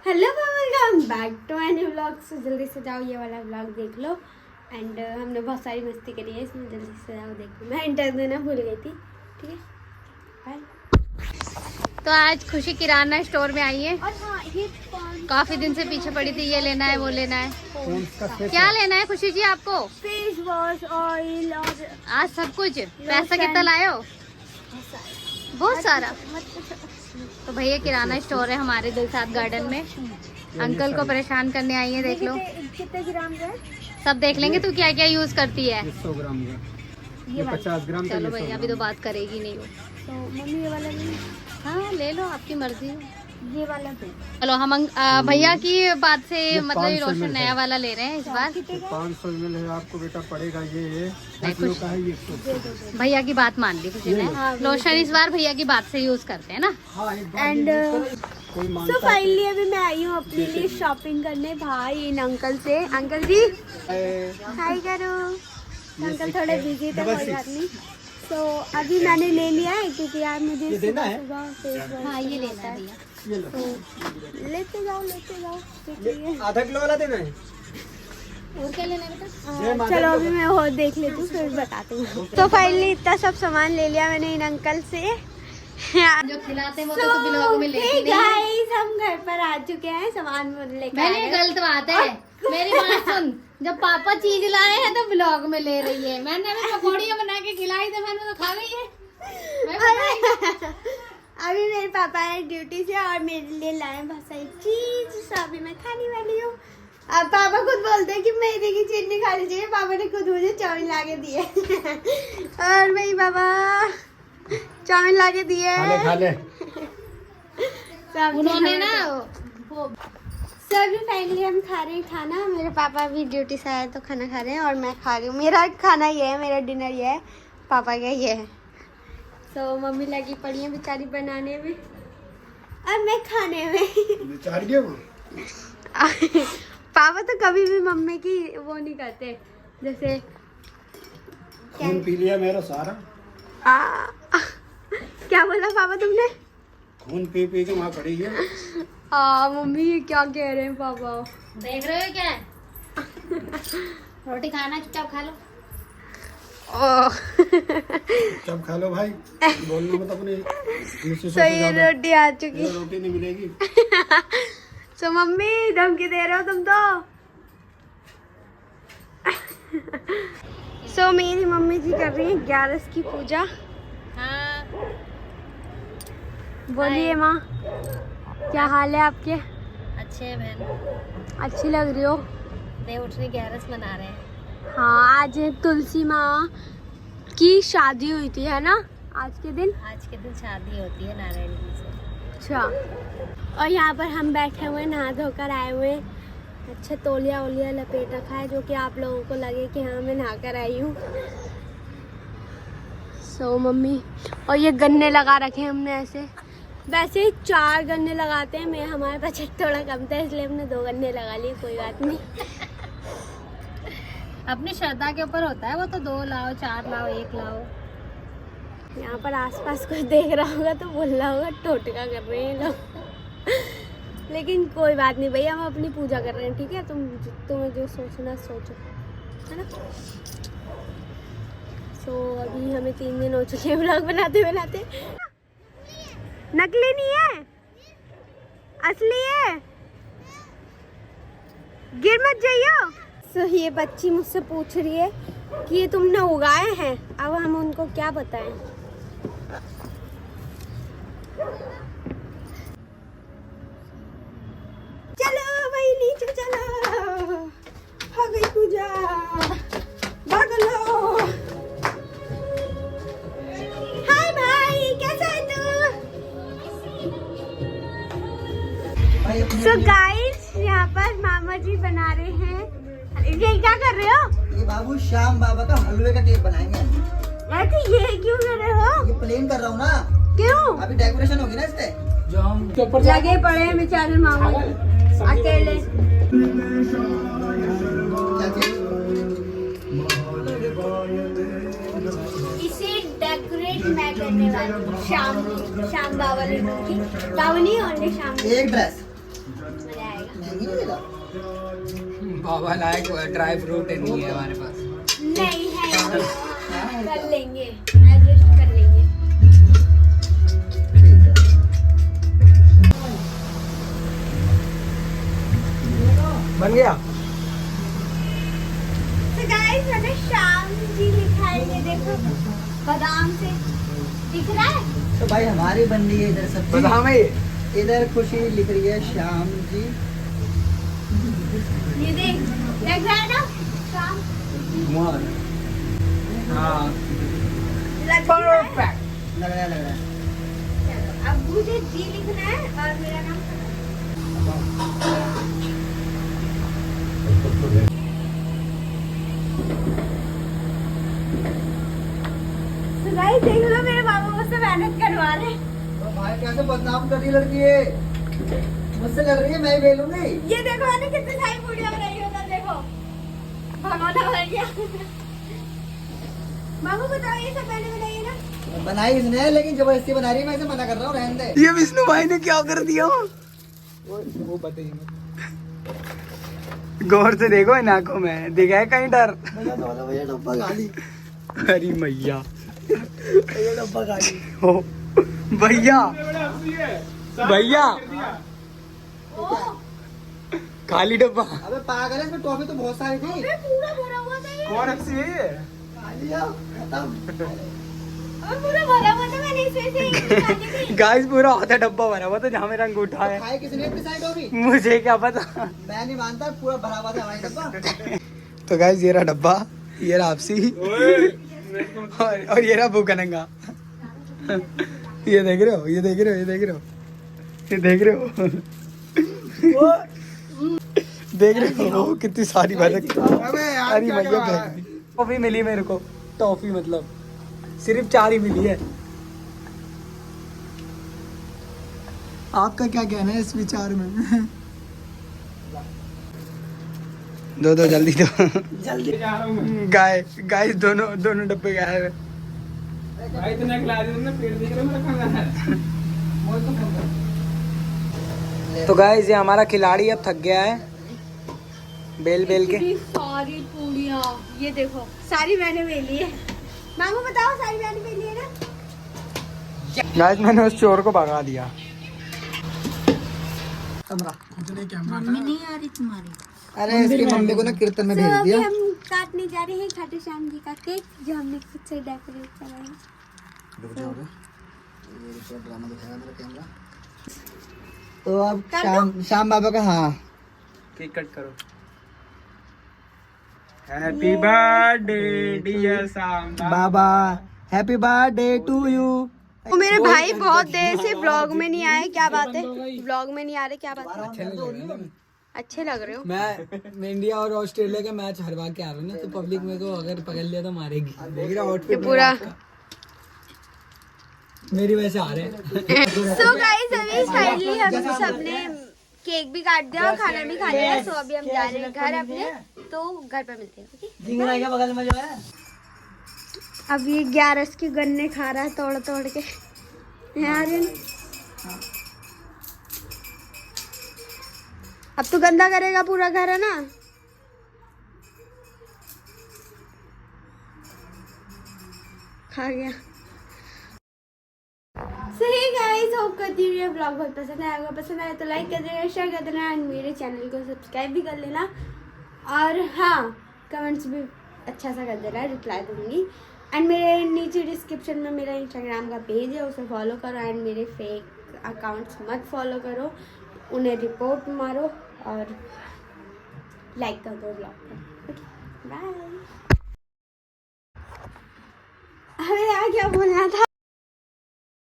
Hello welcome back to my new vlog. से जल्दी से जाओ, ये वाला व्लॉग देख लो। एंड हमने बहुत सारी मस्ती करी है इसमें, जल्दी से जाओ देखो। मैं इंटर देना भूल गई थी, ठीक है बाय। तो आज खुशी किराना स्टोर में आई है। और हाँ, ये काफी दिन से पीछे पड़ी थी, ये लेना है वो लेना है। क्या लेना है खुशी जी आपको? फेस वॉश, ऑयल और आज सब कुछ। पैसा कितना लाए हो? बहुत सारा। तो भैया किराना स्टोर है हमारे दिलसाद गार्डन में। अंकल को परेशान करने आई है, देख लो। कितने ग्राम का है? सब देख लेंगे तू क्या क्या यूज करती है। 100 ग्राम का, ये 50 ग्राम का। चलो भैया अभी तो बात करेगी नहीं वो। तो मम्मी ये वाला भी, हाँ ले लो, आपकी मर्जी है। ये वाला भी। चलो हम भैया की बात से ये मतलब 500 रोशन ml नया है। वाला ले रहे हैं इस बार। 500 ml है, आपको बेटा पड़ेगा ये 10 कुछ- किलो का है ये 100। भैया की बात मान ली खुशी ने। हाँ, लोशन इस बार भैया की बात से यूज करते हैं ना। हाँ, एक बार एंड ये use करो, कोई सो मांगता है फाइनली अभी मैं आई हूँ अपने लिए शॉपिंग करने भाई इन अंकल से। अंकल जी हाय करो। अंकल थोड़े बिजी थे, कोई बात नहीं। तो अभी मैंने ले लिया है क्योंकि यार मुझे ये देना है? सुबह फेस वॉश हाँ ये लेता है भैया। ये लो। तो लेते जाओ क्योंकि आधा किलो वाला देना है। और क्या लेना है बेटा? चलो अभी मैं और देख लेती हूँ फिर बताती हूँ। तो फाइनली इतना सब सामान ले लिया मैंने इन अंकल से। जो खिलाते हैं वो तो ब्लॉग में लेती नहीं है। गाइस हम घर पर आ चुके हैं, सामान लेकर मैंने गलत बात है, मेरी बात सुन। जब पापा चीज लाए हैं तो ब्लॉग में ले रही है। मैंने अभी पकौड़ियाँ बना के खिलाई तो मैंने तो खा गई है। अभी मेरे पापा आए ड्यूटी से और मेरे लिए लाए बहुत सारी चीज, सब अभी मैं खाने वाली हूँ। अब पापा खुद बोलते हैं कि मैदे की चीज नहीं खानी चाहिए। पापा ने खुद मुझे चाउमीन ला के दिए। और मेरी पापा चाउमीन ला के दिए। खा ले सब उन्होंने ना सभी फाइनली हम खा रहे हैं खाना। मेरे पापा भी ड्यूटी से आए तो खाना खा रहे हैं और मैं खा रही हूँ। मेरा खाना ये है, मेरा डिनर ये है, पापा का ये है। तो मम्मी लगी पड़ी है बेचारी बनाने में और मैं खाने में। पापा तो कभी भी मम्मी की वो नहीं करते। जैसे खून पी लिया मेरा सारा। क्या बोला पापा तुमने? खून पी पी के वहाँ पड़ी है। मम्मी ये क्या कह रहे हैं पापा? देख रहे हो क्या? रोटी खाना चुपचाप खा लो। सब खा लो भाई, बोलने में तो अपने तो ये रोटी आ चुकी। रोटी नहीं मिलेगी। तो मम्मी धमकी दे रहे हो तुम तो। सो मेरी मम्मी जी कर रही हैं 11 की पूजा। हाँ बोलिए माँ, क्या हाल है आपके? अच्छे है बहन, अच्छी लग रही हो। देवउठनी 11 मना रहे हैं। हाँ आज तुलसी माँ की शादी हुई थी, है ना? आज के दिन। आज के दिन शादी होती है नारायण जी से। अच्छा, और यहाँ पर हम बैठे हुए नहा धोकर आए हुए। अच्छा तौलिया वोलिया लपेट रखा है जो कि आप लोगों को लगे कि हाँ मैं नहा कर आई हूँ। सो मम्मी, और ये गन्ने लगा रखे हैं हमने ऐसे। वैसे 4 गन्ने लगाते हैं, मैं हमारे बजट थोड़ा कम था इसलिए हमने 2 गन्ने लगा लिए। कोई बात नहीं, अपनी श्रद्धा के ऊपर होता है वो तो। 2 लाओ, 4 लाओ, 1 लाओ। यहाँ पर आसपास कोई देख रहा होगा तो बोल रहा होगा टोटका कर रहे हैं लोग। लेकिन कोई बात नहीं भैया, हम अपनी पूजा कर रहे हैं, ठीक है? तुम्हें जो सोचना सोचो, है ना? सो अभी हमें 3 दिन हो चुके हैं व्लॉग बनाते बनाते। नकली नहीं है, असली है, गिर मत जाइयो। सो ये बच्ची मुझसे पूछ रही है कि ये तुमने उगाए हैं, अब हम उनको क्या बताएं। चलो भाई नीचे चलो, हो गई पूजा, भाग लो। हाय भाई, कैसा है तू? सो गाइस यहाँ पर मामा जी बना रहे हैं। ये क्या कर रहे हो? ये बाबू श्याम बाबा का हलवे का केक बनाएंगे। ऐसे ये क्यों कर रहे हो? ये प्लेन कर रहा हूँ ना, क्यों? अभी डेकोरेशन होगी ना इस पे। जो हम लगे पड़े हैं बेचारे मामा जी अकेले। इसे डेकोरेट मैं करने वाली हूँ शाम बाबा ने की। बाबा नहीं, ओनली शाम। एक ड्रेस मजा आएगा। महंगी नहीं मिला बाबा लायक ड्राई फ्रूट नहीं है हमारे पास। नहीं है, कर लेंगे, एडजस्ट कर लेंगे। बन गया। तो गाइस मैंने श्याम जी लिखा है, ये देखो बादाम से दिख रहा है। तो भाई हमारी बन रही है इधर सब्जी, बादाम है ये। इधर खुशी लिख रही है श्याम जी। ये देख, लग रहा है ना श्याम? हाँ लग रहा है? लग रहा है चलो, अब मुझे जी लिखना है और मेरा नाम तो गाइस देख लो, मेरे बाबा मुझसे मेहनत करवा रहे हैं। तो भाई कैसे बदनाम कर रही लड़की है, मुझसे लग रही है मैं ही बेलूंगी। ये देखो मैंने कितनी सारी पूड़ियां बनाई होता, देखो भगोना भर गया। मामू बताओ, ये सब मैंने बनाई है ना? बनाई इसने है, लेकिन जबरदस्ती बना रही है, मैं इसे मना कर रहा हूँ, रहने दे। ये विष्णु भाई ने क्या कर दिया? वो बताइए गौर से देखो इन आंखों में दिखा है कहीं डर। भैया डब्बा गाली, अरे मैया भैया डब्बा गाली। ओ भैया भैया खाली डब्बा। अबे पागल है, इसमें टॉफी तो बहुत सारी थी। अबे पूरा भरा हुआ था ये। कौन सी है ये? गाली आओ, खत्म। अबे पूरा भरा हुआ था, मैंने इसमें से एक निकाली थी। गाइस पूरा आधा डब्बा भरा हुआ था जहाँ मेरा अंगूठा है। खाए किसने इतनी सारी टॉफी? मुझे क्या पता। मैं नहीं मानता, पूरा भरा हुआ था हमारी डब्बा। तो गाइस ये रहा डब्बा, ये रहा आपसी और ये रहा भूखनंगा। ये देख रहे हो, ये देख रहे हो, ये देख रहे हो, ये देख रहे हो, देख रहे हो कितनी सारी बातें। अरे भैया टॉफी मिली मेरे को, टॉफी मतलब सिर्फ 4 ही मिली है। आपका क्या कहना है इस विचार में? दो दो जल्दी दो। जल्दी गाइस दोनों डब्बे गायब है। भाई इतना खिला दिया तुमने, पेट देख रहे हो मेरा खाना है। तो गाइस ये हमारा खिलाड़ी अब थक गया है बेल बेल के। इतनी सारी पूड़ियां, ये देखो सारी मैंने बेली है। मामू बताओ, सारी मैंने बेली है ना? गाइस मैंने उस चोर को भगा दिया। मम्मी नहीं आ रही तुम्हारी? अरे इसकी मम्मी को ना कीर्तन में तो भेज अभी दिया। हम काटने जा रहे हैं खाटू श्याम जी का केक, जो हमने खुद से डेकोरेट करा है। तो अब श्याम बाबा का, हाँ केक कट करो। हैप्पी बर्थडे डियर शाम बाबा, हैप्पी बर्थडे टू यू। वो मेरे भाई बहुत देर से व्लॉग में नहीं आए, क्या बात है? व्लॉग में नहीं आ रहे, क्या बात है? अच्छे लग रहे हो। मैं इंडिया और ऑस्ट्रेलिया का मैच हरवा के आ रहा हूँ ना, तो पब्लिक मेरे को अगर पकड़ लिया तो मारेगी। देख रहा ये आउटफिट पूरा मेरी वजह से आ रहे हैं। सो गाइस अभी फाइनली हम सबने केक भी काट दिया और खाना भी खा लिया। सो अभी हम जा रहे हैं घर अपने, तो घर पे मिलते हैं। ओके, झिंगरा के बगल में जो है, अब ये 11 के गन्ने खा रहा है तोड़ तोड़ के यार। अब तो गंदा करेगा पूरा घर, है ना? खा गया। सही गाइस, होप करती हूँ ये ब्लॉग बहुत पसंद आया होगा। पसंद आया तो लाइक कर देना, शेयर कर देना एंड मेरे चैनल को सब्सक्राइब भी कर लेना। और हाँ, कमेंट्स भी अच्छा सा कर देना, रिप्लाई दूंगी। एंड मेरे नीचे डिस्क्रिप्शन में मेरा इंस्टाग्राम का पेज है, उसे फॉलो करो। एंड मेरे फेक अकाउंट्स मत फॉलो करो, उन्हें रिपोर्ट मारो और लाइक कर दो ब्लॉग को। Okay, bye. अरे यार क्या बोलना था?